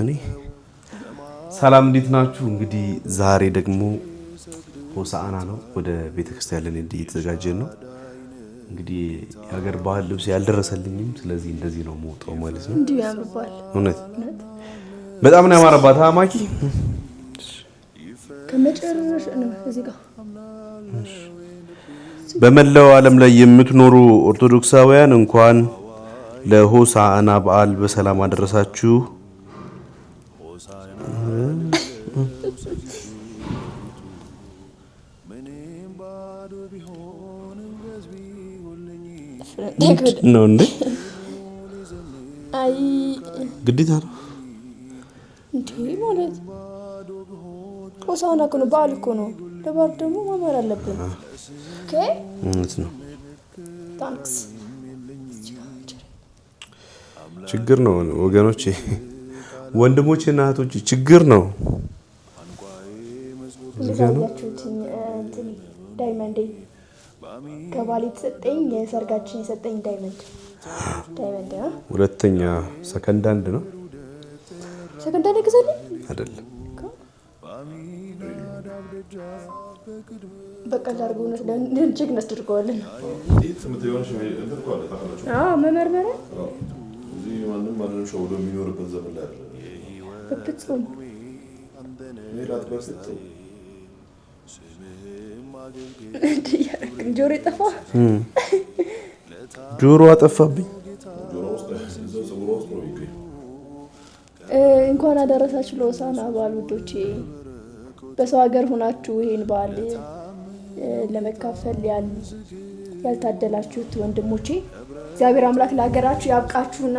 እኔ ሰላም እንዴት ናችሁ? እንግዲህ ዛሬ ደግሞ ሆሳዕና ነው። ወደ ቤተክርስቲያን ልንሄድ እየተዘጋጀን ነው። እንግዲህ የሀገር ባህል ልብስ ያልደረሰልኝም፣ ስለዚህ እንደዚህ ነው የምወጣው ማለት ነው። እንዴ ያምርባል። እውነት በጣም ነው ያማረባት። ማኪ ከመጨረሻ ነው እዚህ ጋር በመላው ዓለም ላይ የምትኖሩ ኦርቶዶክሳውያን እንኳን ለሆሳዕና በዓል በሰላም አደረሳችሁ። ነው እንዴ? አይ ግዴታ ነው እንዴ ማለት ሆሳዕና እኮ ነው፣ በዓል እኮ ነው። ለበዓል ደግሞ ማማር አለብን። ኦኬ እውነት ነው። ታንክስ። ችግር ነው ወገኖቼ፣ ወንድሞቼ እና እህቶቼ ችግር ነው። ዳይመንድ ከባሌ ተሰጠኝ፣ የሰርጋችን የሰጠኝ ዳይመንድ ነው። ሁለተኛ ሰከንድ አንድ ነው። ሰከንድ አንድ ገዛልኝ አይደለም። በቃ ላርገው ነው ለንጅግ እናስደርገዋለን። መመርመሪያ ማንም ሸውዶ የሚኖርበት ዘመን ላይ በፍጹም ጆሮ ጠፋ። ጆሮ አጠፋብኝ። እንኳን አደረሳችሁ ለሆሳዕና በዓል ውዶቼ። በሰው ሀገር ሆናችሁ ይሄን በዓል ለመካፈል ያልታደላችሁት ወንድሞቼ እግዚአብሔር አምላክ ለሀገራችሁ ያብቃችሁና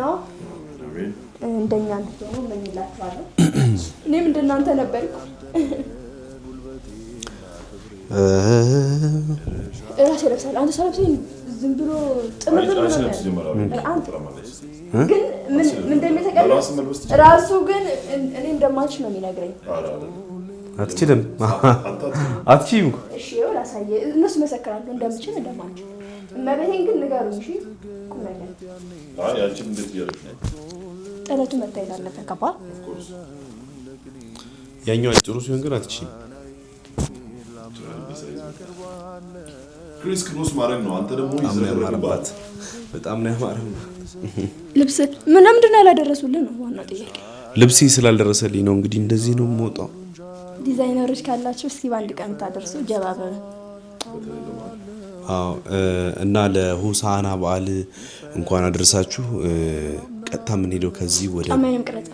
እንደኛ እንድትሆኑ እመኝላችኋለሁ። እኔም እንደናንተ ነበርኩ። ራሴ ለብሳለሁ። አንተ ሰለብሰኝ ዝም ብሎ ጥምር ነው ግን ምን እንደሚተቀበል ራሱ ግን እኔ እንደማልችል ነው የሚነግረኝ። አትችልም አትችይም እኮ። እሺ ይኸው ላሳየህ። እነሱ መሰክራሉ እንደምችል እንደማልችል። እመቤቴን ግን ንገሩኝ። እሺ ቁም ነገር ያንቺም እንዴት እያለች ነው? ጥለቱ መታየት አለበት። ከባድ ያኛው አጭሩ ሲሆን ግን አትችይም። ክሪስ ክሮስ ማድረግ ነው። አንተ ደግሞ ይዘረባባት በጣም ነው ያማረው። ልብስ ምንድን ነው ያላደረሱልን ነው ዋናው ጥያቄ። ልብሴ ስላልደረሰልኝ ነው እንግዲህ እንደዚህ ነው የምወጣው። ዲዛይነሮች ካላችሁ እስኪ በአንድ ቀን ታደርሱ ጀባበሩ። አዎ እና ለሆሳዕና በዓል እንኳን አደረሳችሁ። ቀጥታ የምንሄደው ከዚህ ወደ ጫማዬንም ቅረጻ።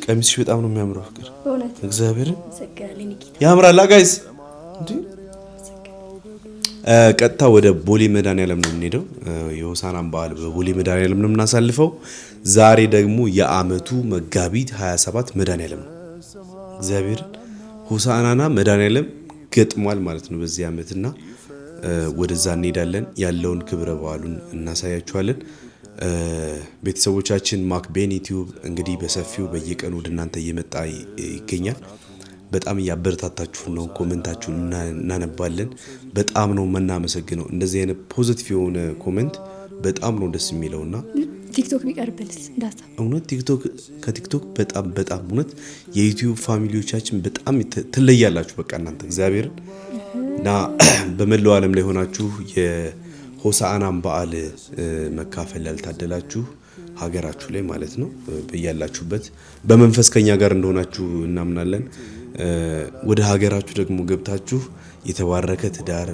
ቀሚስሽ በጣም ነው የሚያምረው። ፍቅር በእውነት እግዚአብሔርን ሰገረልኝ ኒኪ ያምራል። ጋይስ እንዴ ቀጥታ ወደ ቦሌ መድኃኒዓለም ነው የምንሄደው። የሆሳዕናን በዓል በቦሌ መድኃኒዓለም ነው የምናሳልፈው። ዛሬ ደግሞ የዓመቱ መጋቢት 27 መድኃኒዓለም ነው። እግዚአብሔርን ሆሳዕናና መድኃኒዓለም ገጥሟል ማለት ነው በዚህ ዓመትና ወደዛ እንሄዳለን። ያለውን ክብረ በዓሉን እናሳያችኋለን። ቤተሰቦቻችን ማክቤን ዩቲዩብ እንግዲህ በሰፊው በየቀኑ ወደ እናንተ እየመጣ ይገኛል። በጣም እያበረታታችሁ ነው። ኮሜንታችሁን እናነባለን። በጣም ነው የምናመሰግነው። እንደዚህ አይነት ፖዚቲቭ የሆነ ኮሜንት በጣም ነው ደስ የሚለውና ቲክቶክ ቢቀርብልስ እንዳታ እውነት ከቲክቶክ በጣም እውነት የዩቲዩብ ፋሚሊዎቻችን በጣም ትለያላችሁ። በቃ እናንተ እግዚአብሔርን እና በመላው ዓለም ላይ ሆናችሁ የሆሳዕናን በዓል መካፈል ያልታደላችሁ ሀገራችሁ ላይ ማለት ነው በያላችሁበት በመንፈስ ከኛ ጋር እንደሆናችሁ እናምናለን። ወደ ሀገራችሁ ደግሞ ገብታችሁ የተባረከ ትዳር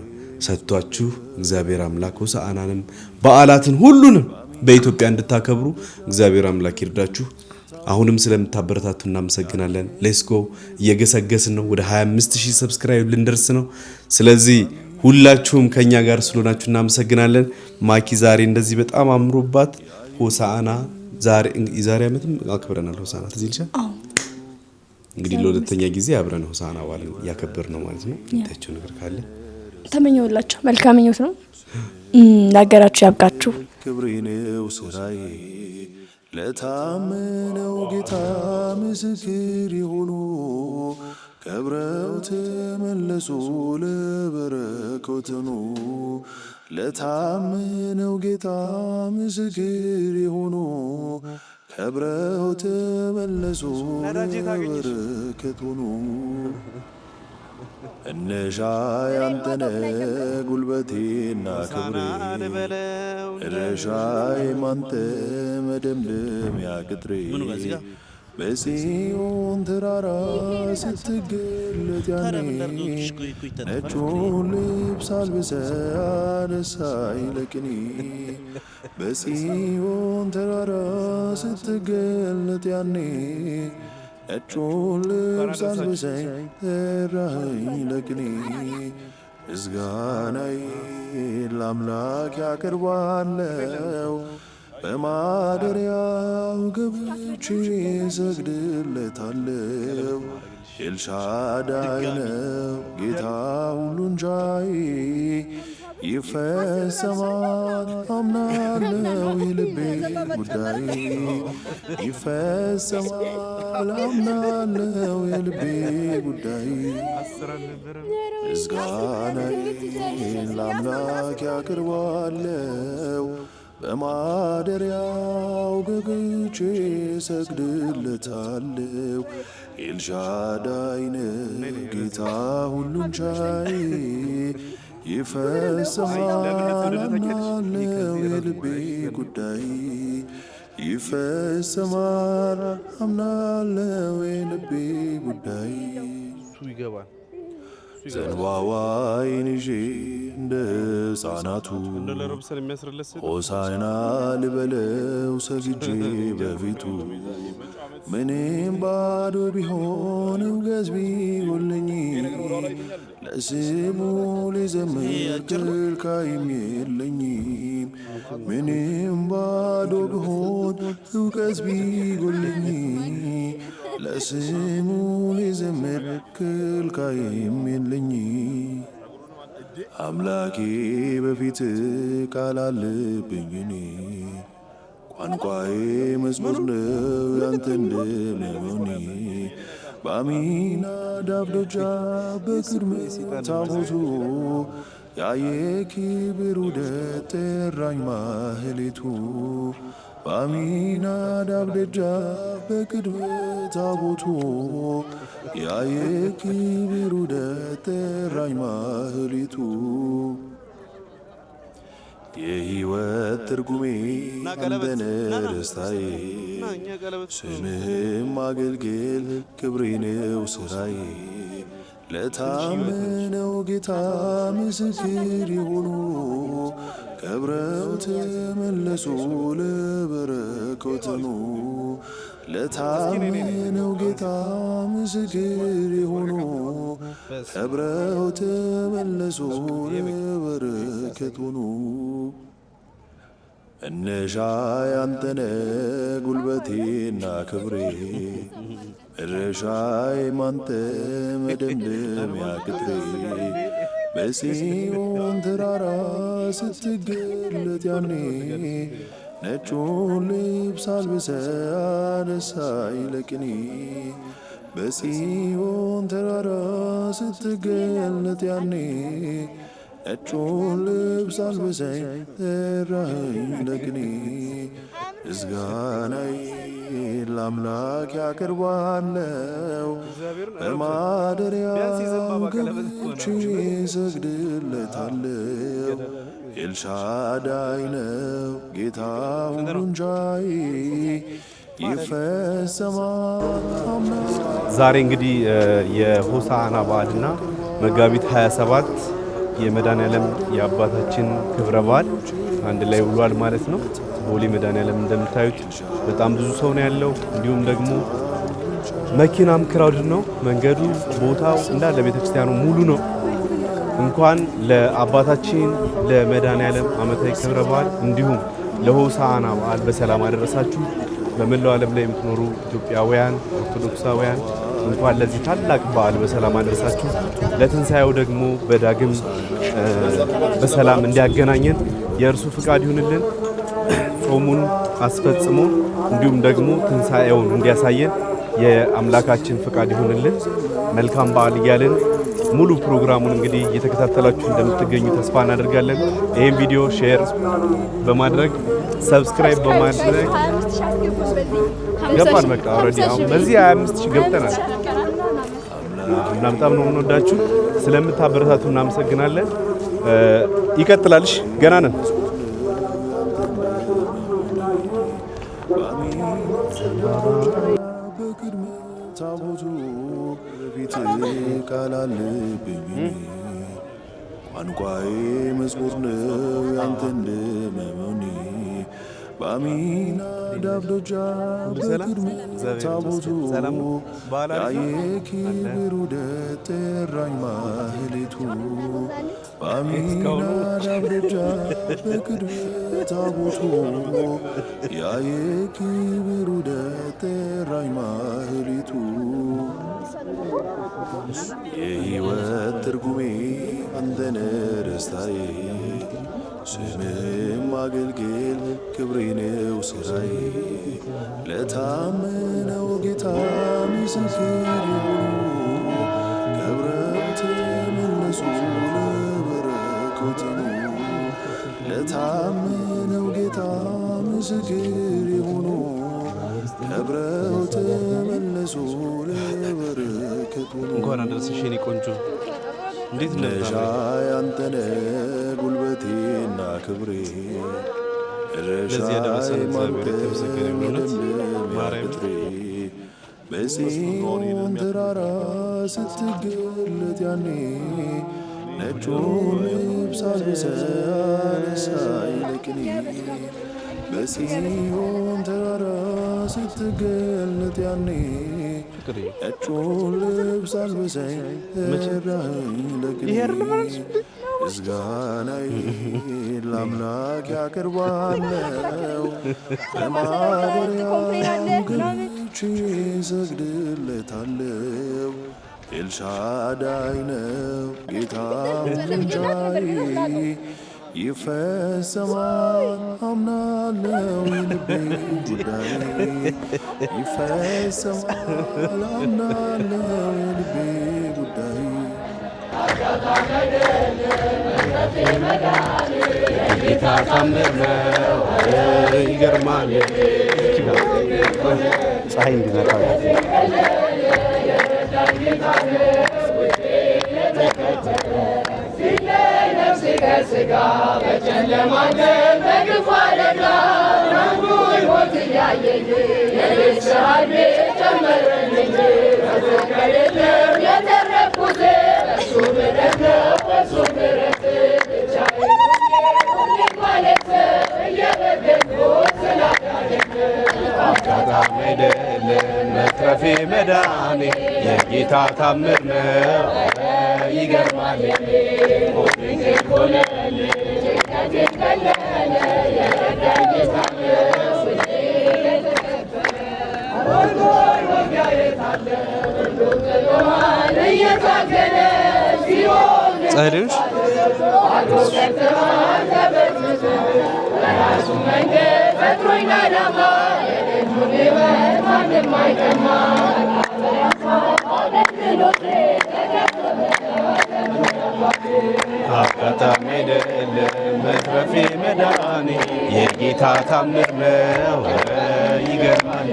ሰጥቷችሁ እግዚአብሔር አምላክ ሆሳዕናንም በዓላትን ሁሉንም በኢትዮጵያ እንድታከብሩ እግዚአብሔር አምላክ ይርዳችሁ። አሁንም ስለምታበረታቱ እናመሰግናለን። ሌትስ ጎ እየገሰገስን ነው። ወደ 25000 ሰብስክራይብ ልንደርስ ነው። ስለዚህ ሁላችሁም ከኛ ጋር ስለሆናችሁ እናመሰግናለን። ማኪ ዛሬ እንደዚህ በጣም አምሮባት ሆሳዕና ዛሬ ዓመትም አክብረናል። ሆሳዕና ትዝ ይልሻል? እንግዲህ ለሁለተኛ ጊዜ አብረን ሆሳዕና በዓል ያከበር ነው ማለት ነው። ታችሁ ነገር ካለ ተመኘውላችሁ። መልካም ምኞት ነው። ለሀገራችሁ ያብቃችሁ። ክብሬ ነው ስራዬ ለታመነው ጌታ ምስክር ይሁኑ። ከብረው ተመለሱ ለበረከቱ ለታመነው ጌታ ምስክር የሆኑ ከብረው ተመለሱ ለበረከት ሆኑ። እነሻ ያንተነ ጉልበቴና ክብሬ እረሻይ ማንተ መደምደሚያ ቅጥሬ በጽዮን ተራራ ስትገለጥ ያኔ ነጩን ልብስ አልብሰ አነሳኝ ለቅኔ በጽዮን ተራራ ስትገለጥ ያኔ ነጩን ልብስ አልብሰኝ ጠራኸኝ ለቅኔ ምስጋናዬ ለአምላክ ያቀርባለው በማደሪያው ገብቼ ሰግድለታለው። ኤልሻዳይ ነው ጌታ ሁሉን ቻይ ይፈጸማል አምናለው የልቤ ጉዳይ ይፈጸማል አምናለው የልቤ ጉዳይ ምስጋናዬን ለአምላክ ያቀርባለው በማደሪያው ገብቼ ሰግድለታለው። ኤልሻዳይ ነው ጌታ ሁሉን ቻይ ይፈጸማል አምናለው የልቤ ጉዳይ ይፈጸማል አምናለው የልቤ ጉዳይ ዘንባባዬን ይዤ እንደ ሕፃናቱ ሆሳዕና ልበለው ሰግጄ በፊቱ ምንም ባዶ ቢሆን እውቀት ቢጎለኝ ለስሙ ልዘምር ከልካይም የለኝም። ምንም ባዶ ቢሆን እውቀት ቢጎለኝ ለስሙ ልዘምር ከልካይም የለኝ። አምላኬ በፊት ቃል አለብኝ እኔ ቋንቋዬ መዝሙር ነው ያንተ እንደመሆኔ በአሚናዳብ ደጃፍ በቅድመ ታቦቱ ያየ ክብር ውደት ጠራኝ ማህሌቱ በአሚናዳብ ደጃፍ በቅድመ ታቦቱ ያየ ክብር ውደት ጠራኝ ማህሌቱ የሕይወት ትርጉሜ አንተነ ደስታዬ ስምህም ማገልገል ክብሬ ነው ስራዬ ለታመነው ጌታ ምስክር የሆኑ ከብረው ተመለሱ ለበረከት ሆኑ። ለታመነው ጌታ ምስክር የሆኑ ከብረው ተመለሱ ለበረከት ሆኑ። እነሻ ያንተነ ጉልበቴና ክብሬ እረሻይ ማንተ መደምደሚያ ቅጥሬ በጽዮን ተራራ ስትገለጥ ያኔ ነጩን ልብስ አልብሰ አነሳኝ ለቅኔ በጽዮን ተራራ ስትገለጥ ያኔ ነጩን ልብስ አልብሰኝ ጠራኸኝ ለቅኔ ምስጋናዬ ለአምላክ ያቀርባለው በማደሪያው ገብቼ ሰግድለታለው። ኤልሻዳይ ነው ጌታ ሁሉን ቻይ ይፈጸማል አምናለው። ዛሬ እንግዲህ የሆሳዕና በዓልና መጋቢት 27 የመድኃኔዓለም የአባታችን ክብረ በዓል አንድ ላይ ውሏል ማለት ነው። ቦሌ መድኃኔዓለም እንደምታዩት በጣም ብዙ ሰው ነው ያለው። እንዲሁም ደግሞ መኪናም ክራውድ ነው። መንገዱ ቦታው እንዳለ ቤተክርስቲያኑ ሙሉ ነው። እንኳን ለአባታችን ለመድኃኔዓለም ዓመታዊ ክብረ በዓል እንዲሁም ለሆሳዕና በዓል በሰላም አደረሳችሁ። በመላው ዓለም ላይ የምትኖሩ ኢትዮጵያውያን ኦርቶዶክሳውያን እንኳን ለዚህ ታላቅ በዓል በሰላም አደረሳችሁ። ለትንሣኤው ደግሞ በዳግም በሰላም እንዲያገናኘን የእርሱ ፍቃድ ይሁንልን። ጾሙን አስፈጽሞ እንዲሁም ደግሞ ትንሣኤውን እንዲያሳየን የአምላካችን ፍቃድ ይሁንልን። መልካም በዓል እያልን ሙሉ ፕሮግራሙን እንግዲህ እየተከታተላችሁ እንደምትገኙ ተስፋ እናደርጋለን። ይሄን ቪዲዮ ሼር በማድረግ ሰብስክራይብ በማድረግ ገባን። በቃ ኦሬዲ አሁን በዚህ 25000 ገብተናል እና በጣም ነው የምንወዳችሁ። ስለምታበረታቱ እናመሰግናለን። ይቀጥላልሽ ገና ነን። በቅድመ ታቦቱ በፊት ቃል አለብኝ ቋንቋዬ መዝሙር ነው ያንተ እንደመሆኔ በአሚናዳብ ደጃፍ በቅድመ ታቦቱ የክብር ውደት ጠራኝ ማህሌቱ በአሚናዳብ ደጃፍ በቅድመ ታቦቱ የክብር ውደት ጠራኝ ማህሌቱ የሕይወት ትርጉሜ አንተነ ደስታዬ ስምም ማገልገል ክብሬ ነው ስራዬ ለታመነው ጌታ ምስክር የሆኑ ከብረው ተመለሱ ለበረከቱ ለታመነው ጌታ ምስክር የሆኑ ከብረው ተመለሱ ለበረከቱ እንኳን አደረሰሽ የኔ ቆንጆ። እንዴት ነሽ? አንተነ ጉልበቴና ክብሬ ለዚህ ያደረሰን እግዚአብሔር የተመሰገነ ይሁን። ማርያም በጽዮን ተራራ ስትገለጥ ያኔ ነጩን ልብስ አልብሰህ አነሳኝ ለቅኔ በጽዮን ተራራ ስትገለጥ ያኔ ነጩን ልብስ አልብሰኝ ጠራኸኝ ለቅኔ ምስጋናዬ ለአምላክ ያቀርባለው በማደሪያው ገብቼ ሰግድለታለው ኤልሻዳይ ነው ጌታ ምልጃዬ ይፈጸማል አምናለው የልቤ ጉዳይ ይፈጸማል አምናለው የልቤ ጉዳይ ጌታ ታምር ነው ይገርማል። ፀሐይ እንዲነካ ከስጋ በጨለማ በግፍ አደጋ ናንጉ ሞት እያየኝ የቤተሰብ ቤት ጨመረልኝ ከፍቅር የተረፍኩት እሱ ምሕረት ነው እሱ ምሕረት ብቻዬን ሁሌ ማለት እየበደልኩት ስላዳነኝ አጋጣሚ አይደለም መትረፌ መዳኔ የጌታ ታምር ነው ይገርማል። ጸድሽ አጋጣሚ አይደለም መትረፌ መዳኔ የጌታ ታምር ነው ይገርማል።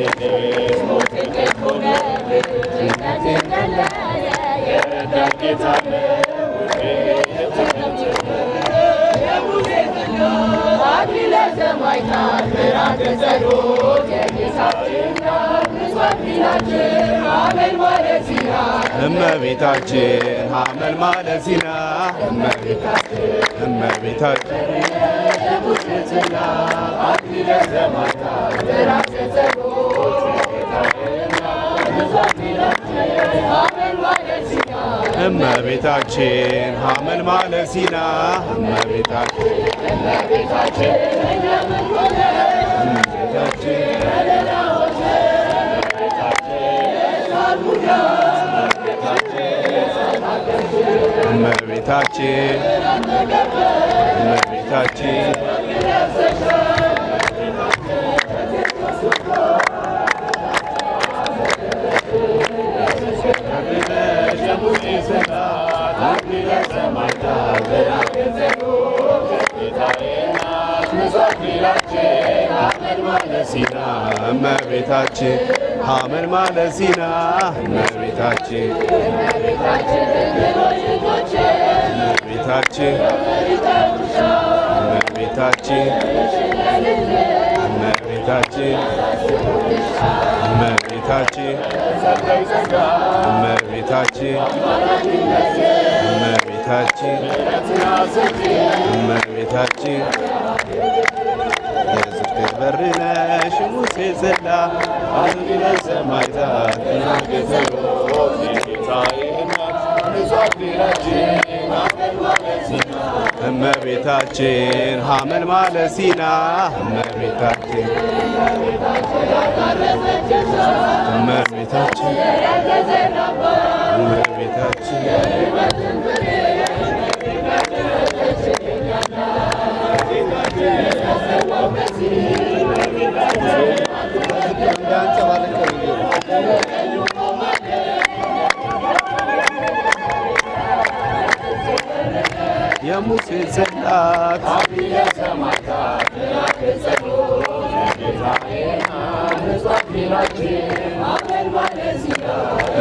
እመቤታችን ሐመል ማለት ሲና እመቤታችን እመቤታችን ሐመል ማለት ሲና እመቤታችን ሲና እመቤታችን ሐመልማለ ሲና እመቤታችን እመቤታችን እመቤታችን እመቤታችን እመቤታችን እመቤታችን እመቤታችን እመቤታችን የጽድቅ በር ነሽ ሙሴ ጽላ አዝቢለ ሰማዕታት እመቤታችን ሐመልማለ ሲና እመቤታችን እመቤታችን እመቤታችን የሙሴ ጽላት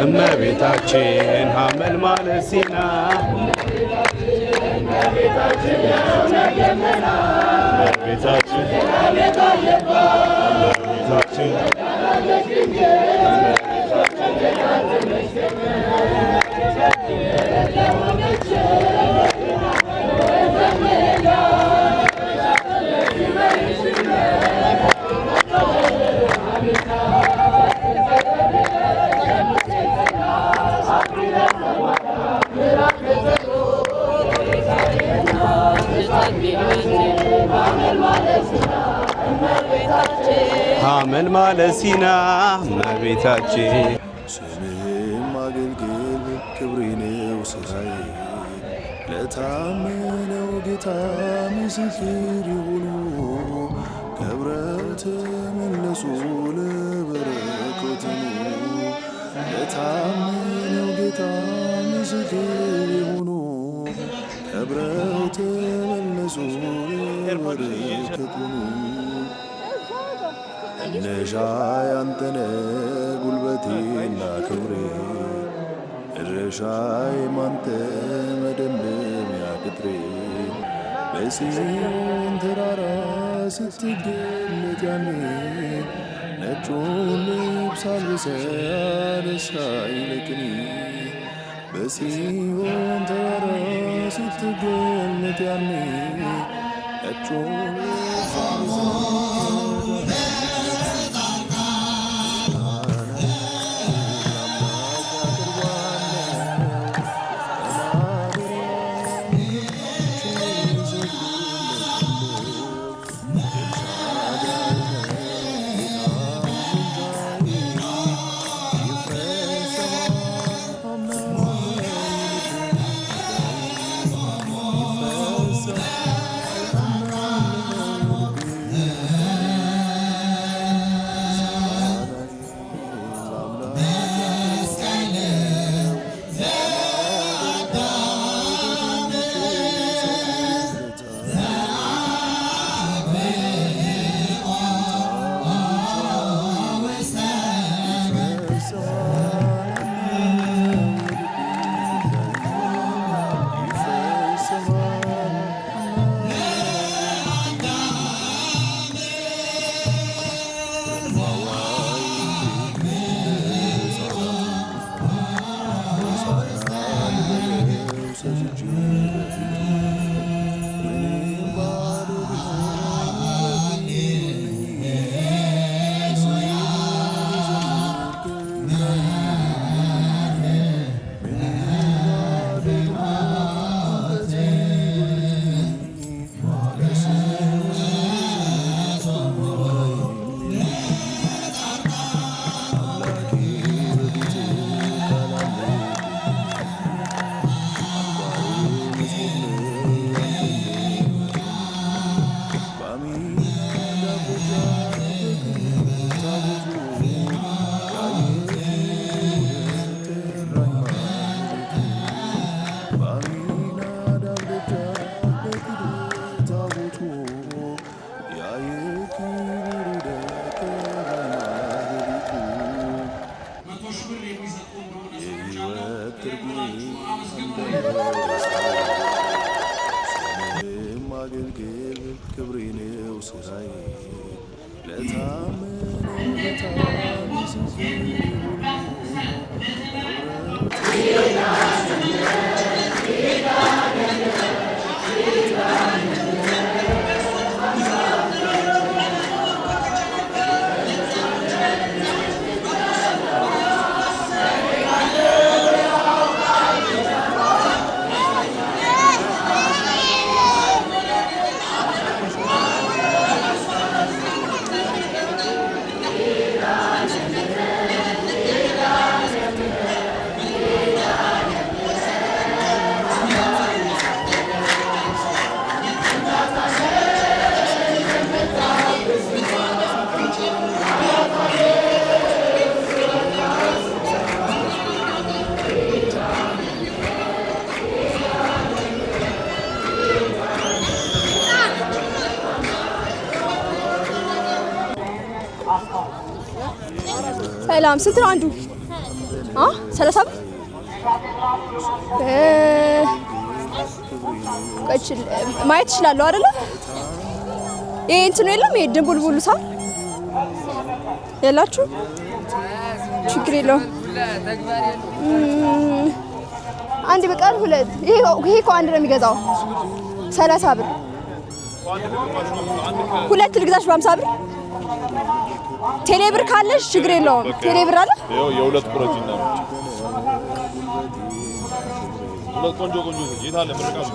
እመቤታችን ሐመልማለ ሲና እመቤታችን ሐመልማለ ሲና እመቤታችን ስምህም ማገልገል ክብሬ ነው ስራዬ ለታመነው ጌታ ምስክር ይሁኑ ከብረው ተመለሱ ለበረከቱ ለታመነው ጌታ ምስክር ይሁኑ ከብረው ተመለሱ ለበረከቱ እነሻ ያንተነ ጉልበቴና ክብሬ እረሻዬም አንተ መደምደሚያ ቅጥሬ በጽዮን ተራራ ስትገለጥ ያኔ ነጩን ልብስ አልብሰህ አነሳኝ ለቅኔ በጽዮን ተራራ ስትገለጥ ያኔ ነጩን ልብስ ማገልገል ክብሬ ነው ስራዬ ለታመነው ጌታ ምስክር ሰላም ስንት ነው አንዱ? 30 ብር ማየት እችላለሁ አይደለ? ይሄ እንትኑ የለም ይሄ ድንቡልቡሉ ሳር የላችሁ? ችግር የለውም። አንድ በቃል ሁለት ይሄ እኮ አንድ ነው የሚገዛው 30 ብር። ሁለት ልግዛሽ በ50 ብር። ቴሌብር ካለሽ ችግር የለውም። ቴሌብር አለ? ይኸው የሁለት ቁረጪና ሁለት ቆንጆ ጌታ አለ ምርቃት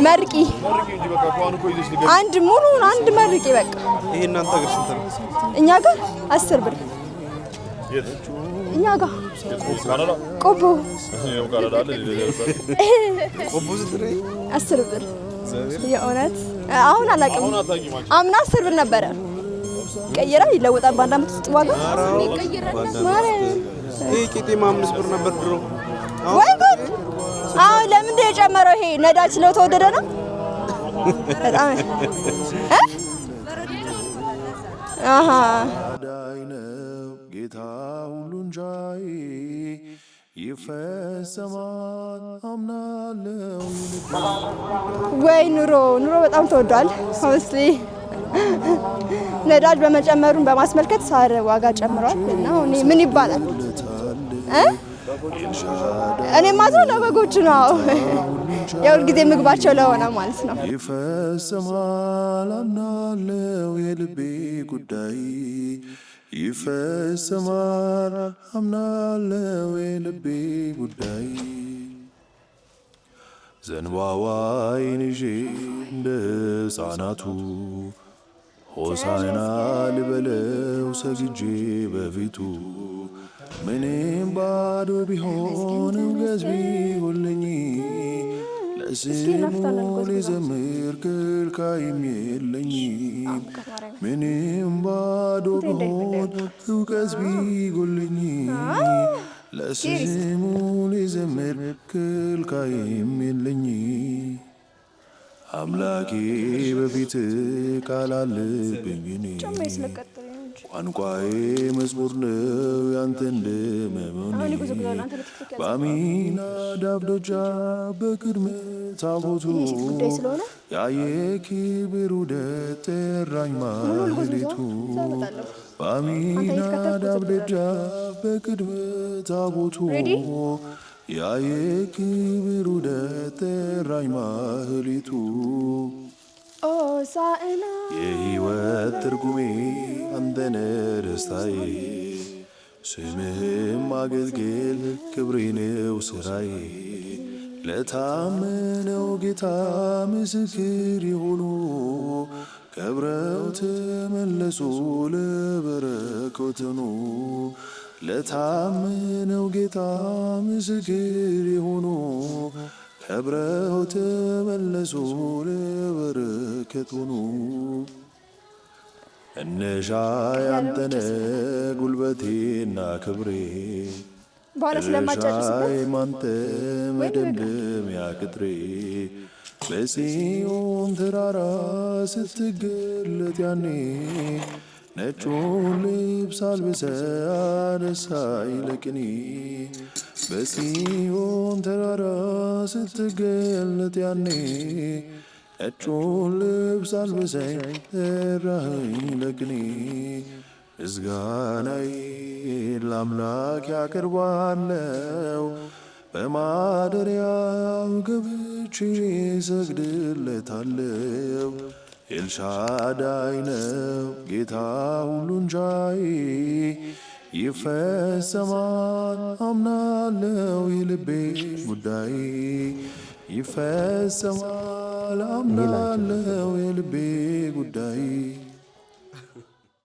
መርቂ እንጂ በቃ ቋን እኮ ይዘሽ ልገ አንድ ሙሉን አንድ መርቂ በቃ። ይሄ እናንተ ጋር ስንት ነው? እኛ ጋር 10 ብር። የት እኛ ጋር ካናዳ ቆቦ ይኸው ካናዳ አለ ለለሰ ቆቦ ስንት ነው? 10 ብር። የእውነት አሁን አላውቅም። አምና 10 ብር ነበረ። ቀየራ ይለወጣል በአንድ ዓመት ውስጥ ዋጋ ማለት ይሄ ቄጤማ 5 ብር ነበር ድሮ። ወይ ጉድ! አሁን ለምንድን ነው የጨመረው? ይሄ ነዳጅ ስለተወደደ ነው። በጣም አሃ አዳኝ ነው ጌታ ሁሉን ቻይ ይፈጸማል አምናለሁ። ወይ ኑሮ በጣም ተወዷል። ሆስሊ ነዳጅ በመጨመሩን በማስመልከት ሳር ዋጋ ጨምሯል እና ምን ይባላል? እኔ ማዘው ለበጎቹ ነው የሁል ጊዜ ምግባቸው ለሆነ ማለት ነው። ይፈጸማል አምናለሁ የልቤ ጉዳይ ይፈጸማል አምናለሁ የልቤ ጉዳይ ዘንባዋይን ይዤ እንደ ሕፃናቱ ሆሳዕና ልበለው ሰግጄ በፊቱ ምንም ባዶ ቢሆንም ገዝቢ ሁልኝ ለስሙ ሊዘምር ክልካይም የለኝ ምንም ባዶ ቢሆን እውቀት ቢጎልኝ ለስሙ ሊዘምር ክልካይም የለኝ አምላኬ በፊት ቃል አለብኝ እኔ ቋንቋዬ መዝሙር ነው ያንተ እንደመሆኔ በአሚናዳብ ደጃፍ በቅድመ ታቦቱ ያየ ክብር ውደት ጠራኝ ማህሌቱ በአሚናዳብ ደጃፍ በቅድመ ታቦቱ ያየ ክብር ውደት ጠራኝ ማህሌቱ ሆሳዕና የሕይወት ትርጉሜ አንተነ ደስታዬ ስምህም ማገልገል ክብሬ ነው ስራዬ ለታመነው ጌታ ምስክር የሆኑ ከብረው ተመለሱ ለበረከቱ ለታመነው ጌታ ምስክር የሆኑ ከብረው ተመለሱ ለበረከቱ እነሻ ያንተነ ጉልበቴና ክብሬ እረሻይ ማንተ መደምደሚያ ቅጥሬ በጽዮን ተራራ ስትገለጥ ያኔ ነጩን ልብስ አልብሰ አነሳኝ ለቅኔ በጽዮን ተራራ ስትገለጥ ያኔ ነጩን ልብስ አልብሰኝ ጠራኸኝ ለቅኔ ምስጋናዬ ለአምላክ ያቀርባለው በማደሪያው ገብቼ ሰግድለታለው ኤልሻዳይ ነው ጌታ ሁሉን ቻይ ይፈጸማል አምናለው የልቤ ጉዳይ ይፈጸማል አምናለው የልቤ ጉዳይ